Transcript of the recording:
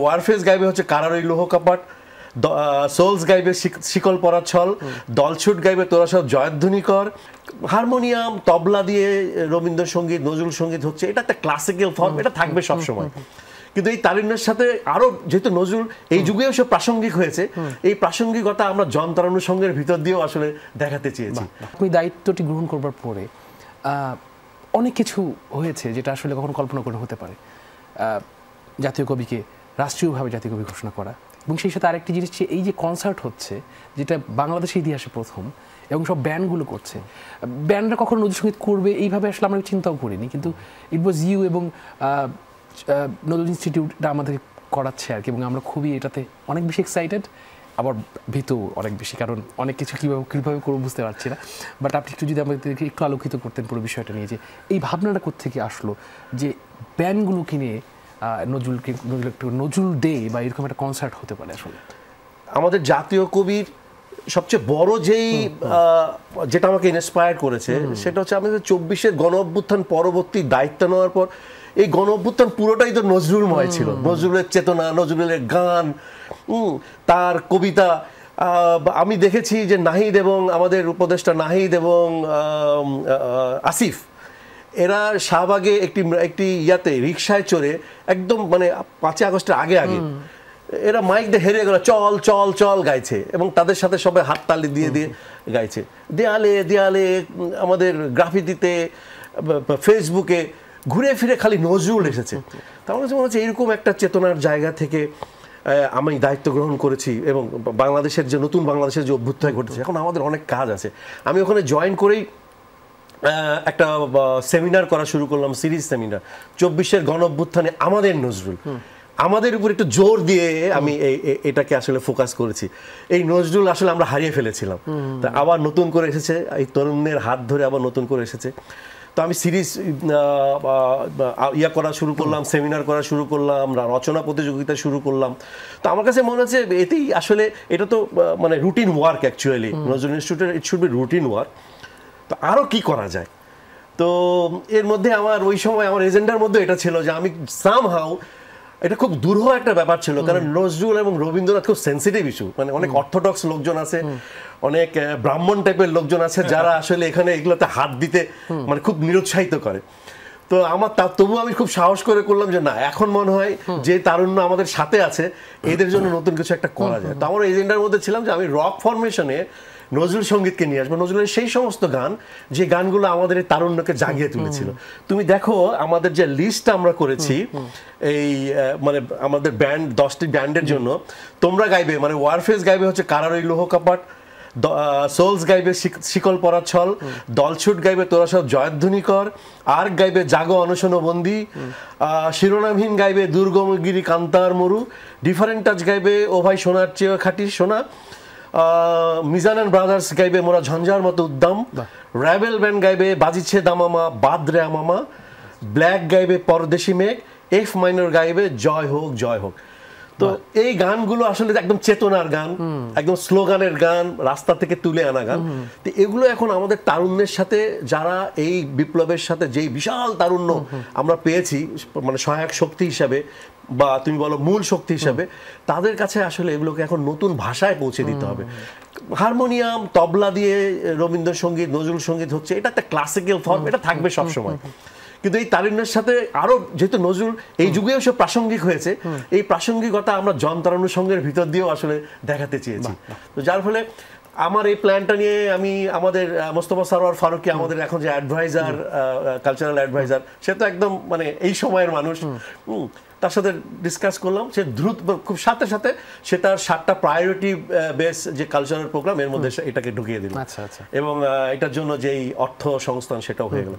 ওয়ারফেস গাইবে হচ্ছে কারার ওই লোহ কপাট, সোলস গাইবে শিকল পরা ছল, দলছুট গাইবে তোরা সব জয়ধ্বনি কর। হারমোনিয়াম তবলা দিয়ে রবীন্দ্রসঙ্গীত নজরুল সঙ্গীত হচ্ছে, এটা একটা ক্লাসিক্যাল ফর্ম, এটা থাকবে সবসময়। কিন্তু এই তারুণ্যের সাথে আরো যেহেতু নজরুল এই যুগেও সে প্রাসঙ্গিক হয়েছে, এই প্রাসঙ্গিকতা আমরা যন্ত্রানুষঙ্গের সঙ্গের ভিতর দিয়েও আসলে দেখাতে চেয়েছি। আপনি দায়িত্বটি গ্রহণ করবার পরে অনেক কিছু হয়েছে যেটা আসলে কখনো কল্পনা করে হতে পারে। জাতীয় কবিকে রাষ্ট্রীয়ভাবে জাতীয় কবি ঘোষণা করা, এবং সেই সাথে আরেকটি জিনিস, এই যে কনসার্ট হচ্ছে যেটা বাংলাদেশের ইতিহাসে প্রথম, এবং সব ব্যান্ডগুলো করছে, ব্যান্ডরা কখনো নজরুল সঙ্গীত করবে এইভাবে আসলে আমরা চিন্তাও করিনি, কিন্তু ইট ওয়াজ ইউ এবং নজরুল ইনস্টিটিউটটা আমাদের করাচ্ছে আর কি, এবং আমরা খুবই এটাতে অনেক বেশি এক্সাইটেড, আবার ভীতও অনেক বেশি, কারণ অনেক কিছু কীভাবে করবো বুঝতে পারছি না। বাট আপনি একটু যদি আমাদেরকে একটু আলোকিত করতেন পুরো বিষয়টা নিয়ে, যে এই ভাবনাটা কোত্থেকে আসলো যে ব্যান্ডগুলো কিনে নজরুল ডে বা এরকম একটা কনসার্ট হতে পারে। আসলে আমাদের জাতীয় কবির সবচেয়ে বড় যেটা আমাকে ইন্সপায়ার করেছে সেটা হচ্ছে আমাদের 24-এর গণ অভ্যুত্থান পরবর্তী দায়িত্ব নেওয়ার পর এই গণ অভ্যুত্থান পুরোটাই তো নজরুলময় ছিল। নজরুলের চেতনা, নজরুলের গান, তার কবিতা। আমি দেখেছি যে নাহিদ এবং আমাদের উপদেষ্টা নাহিদ এবং আসিফ, এরা শাহবাগে একটি ইয়াতে রিক্সায় চড়ে একদম মানে 5 আগস্টের আগে এরা মাইক দিয়ে হেরে গেল, চল চল চল গাইছে, এবং তাদের সাথে সবাই হাততালি দিয়ে দিয়ে গাইছে। দেয়ালে দেয়ালে আমাদের গ্রাফিতিতে ফেসবুকে ঘুরে ফিরে খালি নজরুল এসেছে। তার কাছে মনে হচ্ছে এরকম একটা চেতনার জায়গা থেকে আমি দায়িত্ব গ্রহণ করেছি, এবং বাংলাদেশের যে নতুন বাংলাদেশের যে অভ্যুত্থান ঘটেছে, এখন আমাদের অনেক কাজ আছে। আমি ওখানে জয়েন করেই একটা সেমিনার করা শুরু করলাম, সিরিজ সেমিনার 24-এর গণ অভ্যুত্থানে আমাদের নজরুল, আমাদের উপর একটু জোর দিয়ে আমি এটাকে আসলে ফোকাস করেছি। এই নজরুল আসলে আমরা হারিয়ে ফেলেছিলাম, তা আবার নতুন করে এসেছে, এই তরুণের হাত ধরে আবার নতুন করে এসেছে। তো আমি সিরিজ করা শুরু করলাম, সেমিনার করা শুরু করলাম, রচনা প্রতিযোগিতা শুরু করলাম। তো আমার কাছে মনে হচ্ছে এতেই আসলে এটা তো মানে রুটিন ওয়ার্ক অ্যাকচুয়ালি, নজরুল ইনস্টিটিউটের it should be routine work. তো আরও কি করা যায়? তো এর মধ্যে আমার ওই সময় আমার এজেন্ডার মধ্যে এটা ছিল যে আমি সামহাউ, এটা খুব দুরূহ একটা ব্যাপার ছিল, কারণ নজরুল এবং রবীন্দ্রনাথ খুব সেন্সিটিভ ইস্যু, মানে অনেক অর্থোডক্স লোকজন আছে, অনেক ব্রাহ্মণ টাইপের লোকজন আছে যারা আসলে এখানে এগুলোতে হাত দিতে মানে খুব নিরুৎসাহিত করে। তো আমার তবু আমি খুব সাহস করে করলাম যে না, এখন মনে হয় যে তারুণ্য আমাদের সাথে আছে, এদের জন্য নতুন কিছু একটা করা যায়। তো আমার এজেন্ডার মধ্যে ছিলাম যে আমি রক ফরমেশনে নজরুল সঙ্গীতকে নিয়ে আসবো, নজরুলের সেই সমস্ত গান যে গানগুলো আমাদের এই তারুণ্যকে জাগিয়ে তুলেছিল। তুমি দেখো আমাদের যে লিস্ট আমরা করেছি, এই মানে আমাদের ব্যান্ড 10টি ব্যান্ডের জন্য, তোমরা গাইবে মানে ওয়ারফেস গাইবে হচ্ছে কারার ওই লোহ কপাট, সোলস গাইবে শিকল পরা ছল, দলছুট গাইবে তোরা সব জয়ধ্বনি কর, আর্ক গাইবে জাগো অনশন বন্দি, শিরোনামহীন গাইবে দুর্গমগিরি কান্তার মরু, ডিফারেন্ট টাচ গাইবে ও ভাই সোনার চেয়ে খাঁটি সোনা, মিজান অ্যান্ড ব্রাদার্স গাইবে মোরা ঝঞ্ঝার মতো উদ্দাম, র্যাবেল ব্যান্ড গাইবে বাজিছে দামামা বাদরে আমামা, ব্ল্যাক গাইবে পরদেশি মেঘ, এফ মাইনর গাইবে জয় হোক জয় হোক। তো এই গানগুলো আসলে একদম চেতনার গান, একদম স্লোগানের গান, রাস্তা থেকে তুলে আনা গান। তো এগুলো এখন আমাদের তারুণ্যের সাথে, যারা এই বিপ্লবের সাথে যেই বিশাল তারুণ্য আমরা পেয়েছি মানে সহায়ক শক্তি হিসাবে বা তুমি বলো মূল শক্তি হিসাবে, তাদের কাছে আসলে এগুলোকে এখন নতুন ভাষায় পৌঁছে দিতে হবে। হারমোনিয়াম তবলা দিয়ে রবীন্দ্রসঙ্গীত নজরুল সঙ্গীত হচ্ছে, এটা একটা ক্লাসিক্যাল ফর্ম, এটা থাকবে সবসময়। কিন্তু এই তারুণ্যের সাথে আরো যেহেতু নজরুল এই যুগেও সে প্রাসঙ্গিক হয়েছে, এই প্রাসঙ্গিকতা আমরা যন্ত্রানুষঙ্গের সঙ্গের ভিতর দিয়েও আসলে দেখাতে চেয়েছি। তো যার ফলে আমার এই প্ল্যানটা নিয়ে আমি আমাদের মোস্তফা সরোয়ার ফারুকী, আমাদের এখন যে অ্যাডভাইজার, কালচারাল অ্যাডভাইজার, সে তো একদম মানে এই সময়ের মানুষ, তার সাথে ডিসকাস করলাম। সে দ্রুত খুব সাথে সাথে সে তার 7টা প্রায়োরিটি বেস যে কালচারাল প্রোগ্রাম এর মধ্যে এটাকে ঢুকিয়ে দিল, এবং এটার জন্য যেই অর্থ সংস্থান সেটাও হয়ে গেল।